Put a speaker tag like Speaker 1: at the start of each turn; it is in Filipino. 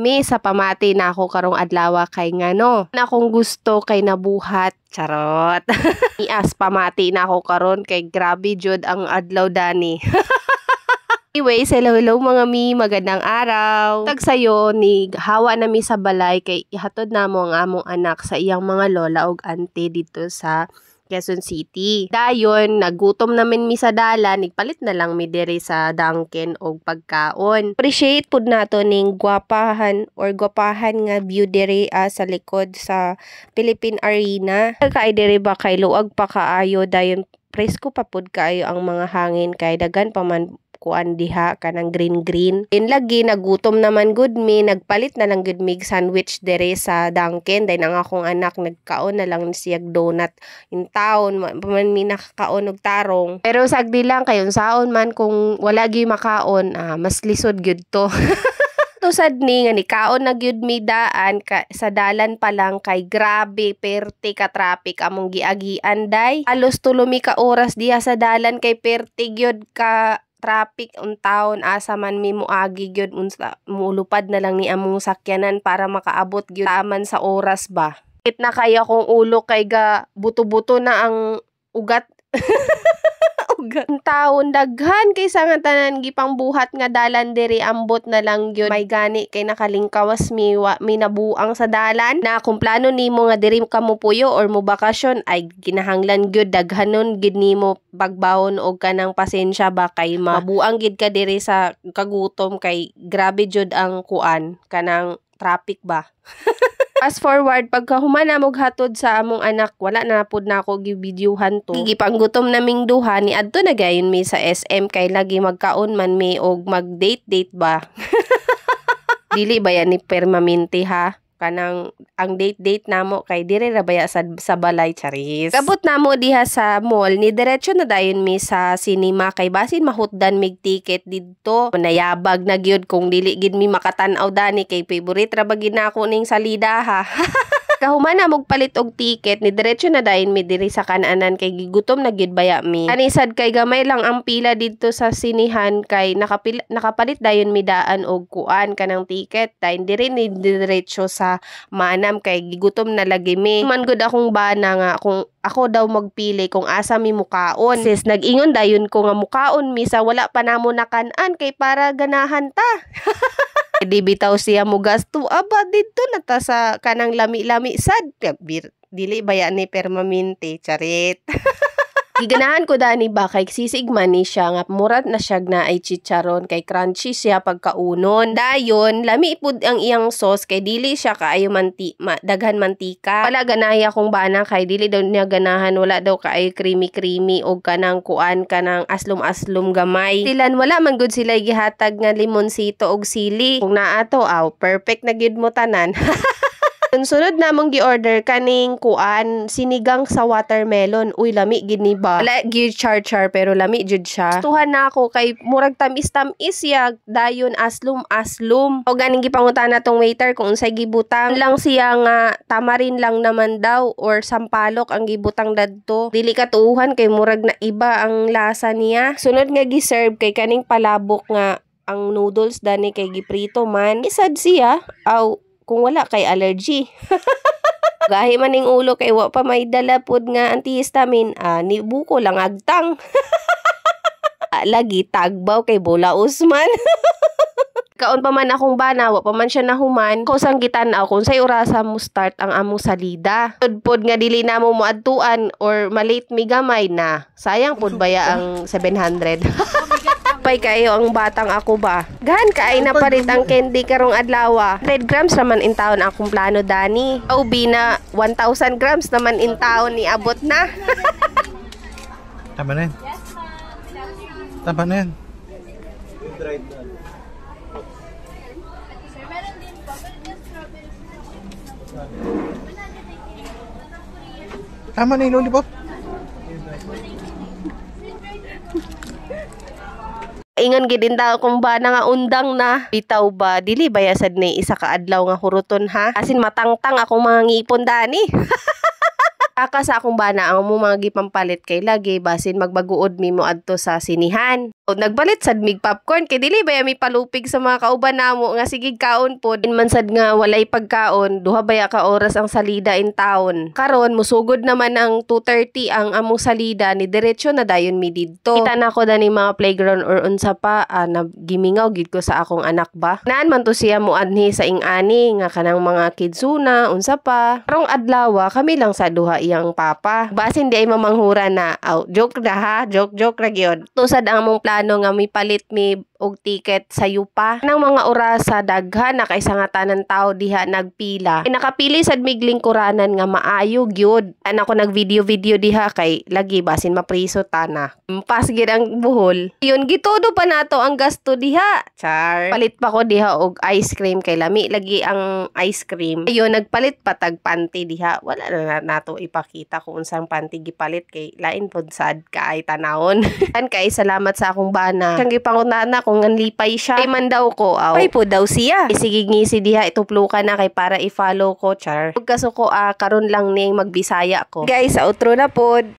Speaker 1: Mi sa pamati na ako karong adlaw kay ngano. Na akong gusto kay nabuhat. Charot. Ias pamati na ako karon kay grabe jud ang adlaw dani. Anyway, hello mga mi, magandang araw. Tag sayo ni hawa na mi sa balay kay ihatod na mo ang among anak sa iyang mga lola ug auntie dito sa Quezon City. Dayon, nagutom namin mi sa dalan, nigpalit na lang mi diri sa Dunkin og pagkaon. Appreciate pud nato ning gwapahan nga view diri sa likod sa Philippine Arena. Kay diri ba kay luag pa kaayo, dayon presko pa pud kaayo ang mga hangin kay daghan pa man kuan diha kanang green. Lagi nagutom naman gud mi, nagpalit na lang gud mig sandwich dere sa Dunkin. Dahil ang akong anak nagkaon na lang siyag donut in town, man mi nakakaon og tarong. Pero sagdi lang kayon saon man kung wala gyud makaon, mas lisod gyud to. Tusad ni nga nikaon na gyud mi daan sa dalan pa lang kay grabe perti ka traffic among giagian day. Halos 3 ka oras diha sa dalan kay perti gyud ka traffic untaon asa man mi moagi gyud unsa mulupad na lang ni among sakyanan para makaabot gyud taman sa oras ba. It na kaya kong ulo kay ga buto-buto na ang ugat. Taon daghan kay sa nga tanan gipang buhat nga dalan diri ambot na lang gyud may gani kay nakalingkawas mi nabuang sa dalan na kung plano nimo nga diri ka mo puyo or mo bakasyon ay ginahanglan gyud daghanon gid nimo bagbawon og kanang pasensya ba kay mabuang gid ka diri sa kagutom kay grabe jud ang kuan kanang traffic ba. Fast forward, pagka humana mog hatod sa among anak, wala na pud na ako gi-videohan to. Gipanggutom naming duha ni adto na gayon mi sa SM kay lagi magkaon man mi og mag-date ba. Dili ba yan ni permanente ha? Kanang ang date namo kay dire ra baya sa balay charis. Kabot namo diha sa mall ni diretso na dayon mi sa cinema kay basin mahutdan mig ticket didto. Nayabag na gyud kung dili gid mi makatan-aw dani kay favorite ra ba gid nako ning salida ha. Kahuman na mog palit og ticket ni diretso na dayon mi diri sa kananan kay gigutom na gyud baya mi. Anisad kay gamay lang ang pila didto sa sinihan kay nakapalit dayon mi daan og kuan kanang ticket. Dayon diri ni diretso sa manam kay gigutom na lagi mi. Man gud akong bana nga kung ako daw magpili kung asa mi mukaon. Sis nag-ingon dayon ko nga mukaon mi sa wala pa namo nakan-an kay para ganahan ta. Di bitaw siya mo gasto aba dito na ta sa kanang lami-lami sad dili baya ni permanente charit. Giganahan ko dani ba kay sisigman ni siya nga murat na siya na ay chicharon kay crunchy siya pagkaunon. Dayon lami pud ang iyang sauce kay dili siya kaayo daghan mantika. Wala ganaya kung bana kay dili daw niya ganahan, wala daw kaayo creamy og kanang kuan kanang aslom gamay. Tilan wala man gud sila gihatag nga limonsito og sili. Kung naa to perfect na gyud mo tanan. Sunod namong gi-order kaning kuan sinigang sa watermelon. Uy lami gid ni ba. Wala gyud char pero lami jud siya. Gustuhan na ako kay murag tamis ya dayon aslum. O ganing gipangutan na tong waiter kung unsay gibutang lang siya nga tamarin lang naman daw or sampalok ang gibutang dadto. Dili katuuhan kay murag na iba ang lasa niya. Sunod nga gi-serve kay kaning palabok nga ang noodles dani kay giprito man. Isad siya kung wala kay allergy. Gahi man ning ulo kay wa pa may dala pud nga antihistamine, ni buko lang agtang. Lagi tagbaw kay Bola Usman. Kaon pa man akong bana, wa pa man siya nahuman. Kusang gitan-aw kung say orasa mo start ang among salida. Pod nga dili na mo moadtuan or malate mi gamay na. Sayang pod baya ang 700. Pay kayo ang batang ako ba. Gahan kaay na palit ang candy karong adlaw. 100 grams naman in taon akong plano dani. Ubi na 1,000 grams naman in taon ni abot na.
Speaker 2: Tama na yan. Tama na yan. Tama na yung lollipop.
Speaker 1: Ingon gid daw kung ba nga undang na bitaw ba dili bayasad ni isa ka adlaw nga huruton ha. Asin matangtang akong mga ngipon dani. Aka sa akong bana ang mga gipampalit kay lagi basin magbaguod mi mo adto sa sinihan. Nagbalit sad mig popcorn kay dili baya mi palupig sa mga kauban namo nga sige kaon pod. Man sad nga walay pagkaon, duha baya ka oras ang salida in town. Karon musugod naman ang 2:30 ang among salida ni diretso na dayon mi didto. Kita na ko dani mga playground or unsa pa nagimingaw gid ko sa akong anak ba. Naan man to siya mo anhi sa ing-ani nga kanang mga kidsuna unsa pa. Karong adlaw kami lang sa duha iyang papa. Basin di ay mamanghura na. Joke na ha, joke ra gyud. Tusad ang among plano nga mi palit mi og ticket sa yupa. Nang mga oras sa daghan na kaysa nga tanan tao diha nagpila. Nakapili sad mig lingkuranan nga maayo gyud. Ako nag-video diha kay lagi basin mapriso tana. Pas gid ang buhol. Yun gitodo pa nato ang gasto diha. Char. Palit pa ko diha og ice cream kay lami lagi ang ice cream. Ayun nagpalit pa tag panty diha. Wala na nato ipakita kung unsang panty gipalit kay lain pod sad kaay tanawon. Kay salamat sa akong bana. Kang gipangutana kung nganlipay siya. Ay man daw ko, ay po daw siya. Sige ngisi diha, ituplo ka na kay para i-follow ko, char. Kaso ko, karon lang ning magbisaya ko. Guys, outro na pod.